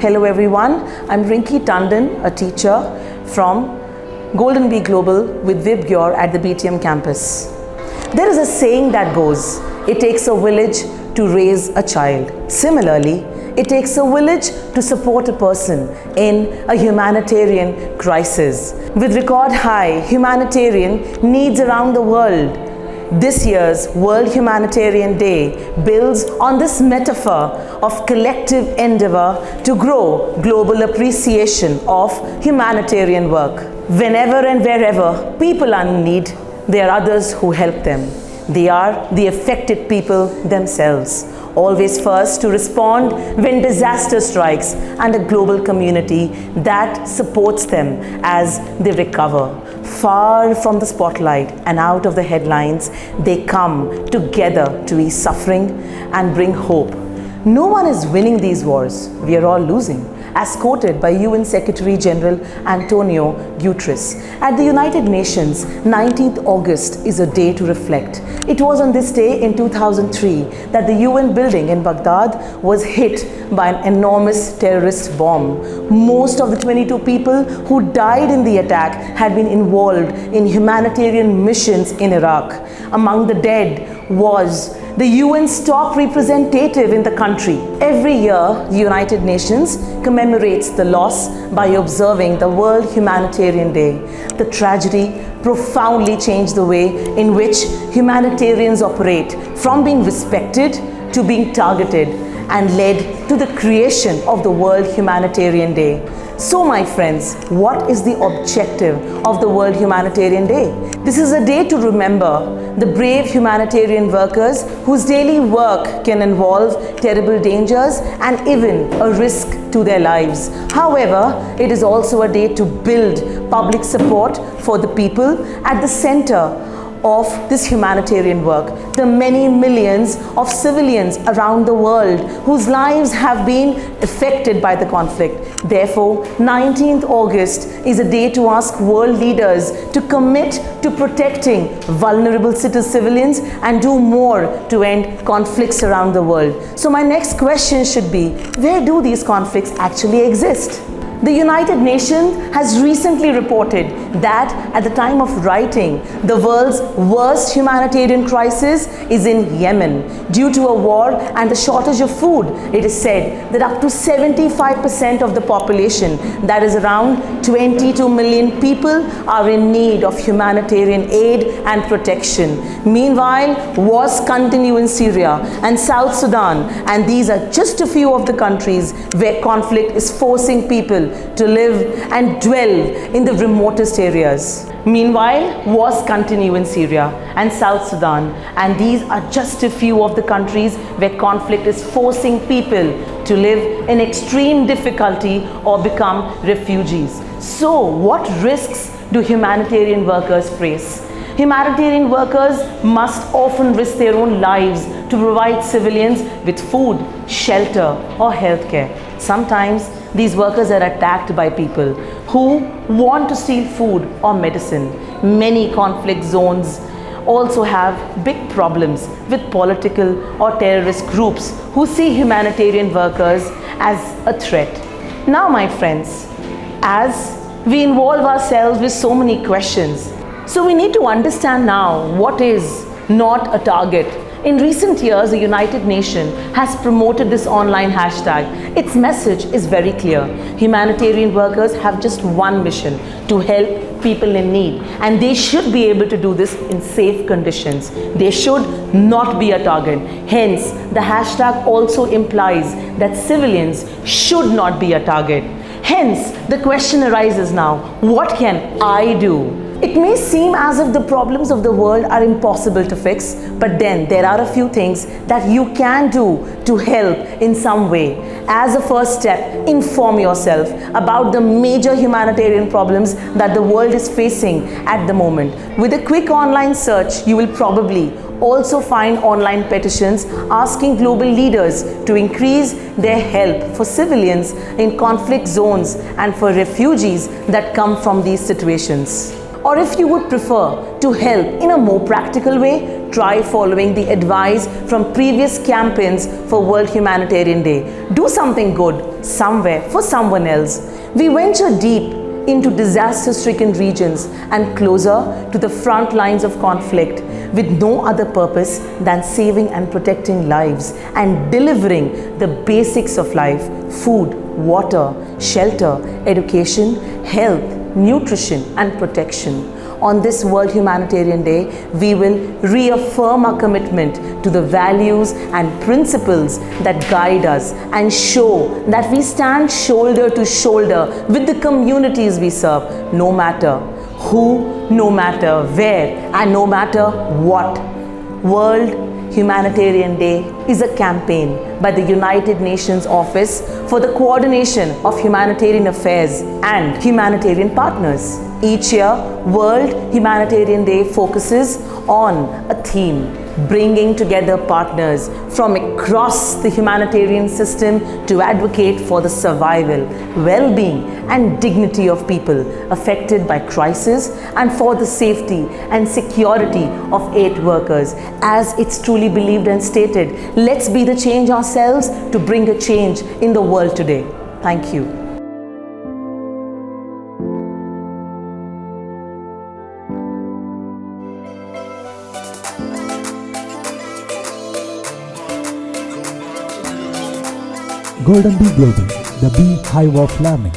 Hello everyone, I'm Rinki Tandon, a teacher from GoldenBee Global with VibGure at the BTM campus. There is a saying that goes, it takes a village to raise a child. Similarly, it takes a village to support a person in a humanitarian crisis. With record high humanitarian needs around the world, this year's World Humanitarian Day builds on this metaphor of collective endeavor to grow global appreciation of humanitarian work. Whenever and wherever people are in need, there are others who help them. They are the affected people themselves, always first to respond when disaster strikes, and a global community that supports them as they recover. Far from the spotlight and out of the headlines, they come together to ease suffering and bring hope. No one is winning these wars, we are all losing, as quoted by UN Secretary General Antonio Guterres. At the United Nations, 19th August is a day to reflect. It was on this day in 2003 that the UN building in Baghdad was hit by an enormous terrorist bomb. Most of the 22 people who died in the attack had been involved in humanitarian missions in Iraq. Among the dead was the UN's top representative in the country. Every year, the United Nations commemorates the loss by observing the World Humanitarian Day. The tragedy profoundly changed the way in which humanitarians operate, from being respected to being targeted, and led to the creation of the World Humanitarian Day. So my friends, what is the objective of the World Humanitarian Day? This is a day to remember the brave humanitarian workers whose daily work can involve terrible dangers and even a risk to their lives. However, it is also a day to build public support for the people at the center of this humanitarian work, the many millions of civilians around the world whose lives have been affected by the conflict. Therefore, 19th August is a day to ask world leaders to commit to protecting vulnerable civilians and do more to end conflicts around the world. So my next question should be, where do these conflicts actually exist? The United Nations has recently reported that at the time of writing, the world's worst humanitarian crisis is in Yemen. Due to a war and the shortage of food, it is said that up to 75% of the population, that is around 22 million people, are in need of humanitarian aid and protection. Meanwhile, wars continue in Syria and South Sudan, and these are just a few of the countries where conflict is forcing people to live and dwell in the remotest areas. Meanwhile, wars continue in Syria and South Sudan, and these are just a few of the countries where conflict is forcing people to live in extreme difficulty or become refugees. So, what risks do humanitarian workers face? Humanitarian workers must often risk their own lives to provide civilians with food, shelter, or healthcare. Sometimes these workers are attacked by people who want to steal food or medicine. Many conflict zones also have big problems with political or terrorist groups who see humanitarian workers as a threat. Now, my friends, as we involve ourselves with so many questions, so we need to understand now what is not a target. In recent years, the United Nations has promoted this online hashtag. Its message is very clear. Humanitarian workers have just one mission: to help people in need. And they should be able to do this in safe conditions. They should not be a target. Hence, the hashtag also implies that civilians should not be a target. Hence, the question arises now, what can I do? It may seem as if the problems of the world are impossible to fix, but then there are a few things that you can do to help in some way. As a first step, inform yourself about the major humanitarian problems that the world is facing at the moment. With a quick online search, you will probably also find online petitions asking global leaders to increase their help for civilians in conflict zones and for refugees that come from these situations. Or if you would prefer to help in a more practical way, try following the advice from previous campaigns for World Humanitarian Day. Do something good somewhere for someone else. We venture deep into disaster-stricken regions and closer to the front lines of conflict with no other purpose than saving and protecting lives and delivering the basics of life: food, water, shelter, education, health, nutrition and protection. On this World Humanitarian Day, we will reaffirm our commitment to the values and principles that guide us and show that we stand shoulder to shoulder with the communities we serve, no matter who, no matter where, and no matter what. World Humanitarian Day is a campaign by the United Nations Office for the Coordination of Humanitarian Affairs and humanitarian partners. Each year, World Humanitarian Day focuses on a theme, bringing together partners from across the humanitarian system to advocate for the survival, well-being and dignity of people affected by crisis and for the safety and security of aid workers. As it's truly believed and stated, let's be the change ourselves to bring a change in the world today. Thank you. GoldenBee Global, the bee hive of learning.